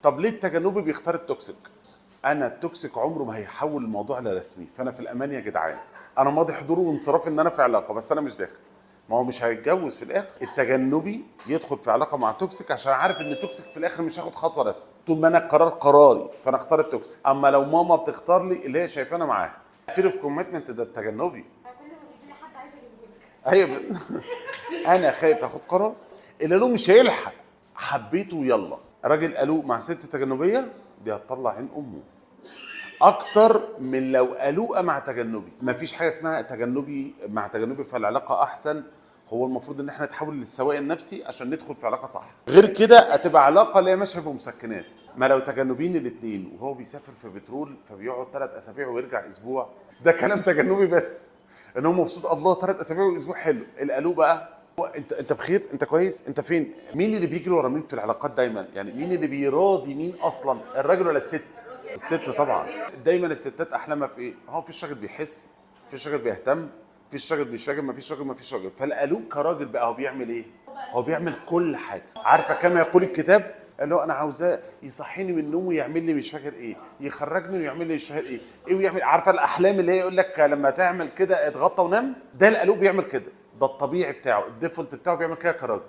طب ليه التجنبي بيختار التوكسيك؟ انا التوكسيك عمره ما هيحول الموضوع لرسمي، فانا في الامان يا جدعان. انا ماضي حضور وانصراف ان انا في علاقه بس انا مش داخل. ما هو مش هيتجوز في الاخر. التجنبي يدخل في علاقه مع توكسيك عشان عارف ان التوكسيك في الاخر مش هاخد خطوه رسمي، طول ما انا القرار قراري فانا اختار التوكسيك. اما لو ماما بتختار لي اللي هي شايفانا معاها، فير اوف كوميتمنت ده التجنبي. ايوه انا خايف اخد قرار، القلوق مش هيلحق، حبيته يلا. راجل قلوق مع ست تجنبيه دي هتطلع عين امه اكتر من لو قلوقه مع تجنبي. مفيش حاجه اسمها تجنبي مع تجنبي فالعلاقه احسن. هو المفروض ان احنا نتحول للسواء النفسي عشان ندخل في علاقه صح، غير كده هتبقى علاقه اللي هي ماشيه بمسكنات. ما لو تجنبين الاثنين وهو بيسافر في بترول فبيقعد 3 اسابيع ويرجع اسبوع، ده كلام تجنبي بس ان هو مبسوط الله 3 اسابيع واسبوع حلو. القلوق بقى هو انت بخير، انت كويس، انت فين؟ مين اللي بيجري ورا مين في العلاقات دايما؟ يعني مين اللي بيراضي مين اصلا، الراجل ولا الست؟ الست طبعا. دايما الستات احلامها في ايه؟ هو مفيش راجل بيحس، مفيش راجل بيهتم، مفيش راجل بيشاغل، مفيش راجل. فالقلوب كراجل بقى هو بيعمل ايه؟ هو بيعمل كل حاجه. عارفه كما يقول الكتاب، اللي هو انا عاوزاه يصحيني من النوم ويعمل لي مش فاكر ايه، يخرجني ويعمل لي مش فاكر ايه، ايه ويعمل. عارفه الاحلام اللي هي يقول لك لما تعمل كده اتغطى ونام؟ ده القلوب بيعمل كده، ده الطبيعي بتاعه، الديفولت بتاعه بيعمل كده كراجل.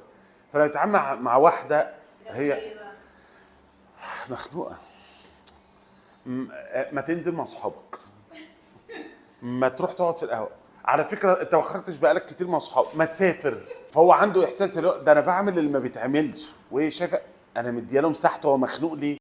فلما يتعامل مع واحده هي مخنوقه، ما تنزل مع صحابك، ما تروح تقعد في القهوه. على فكره انت ما خرجتش بقالك كتير مع صحابك، ما تسافر. فهو عنده احساس اللي هو ده انا بعمل اللي ما بيتعملش، وهي شايفه انا مدياله مساحته، هو مخنوق ليه؟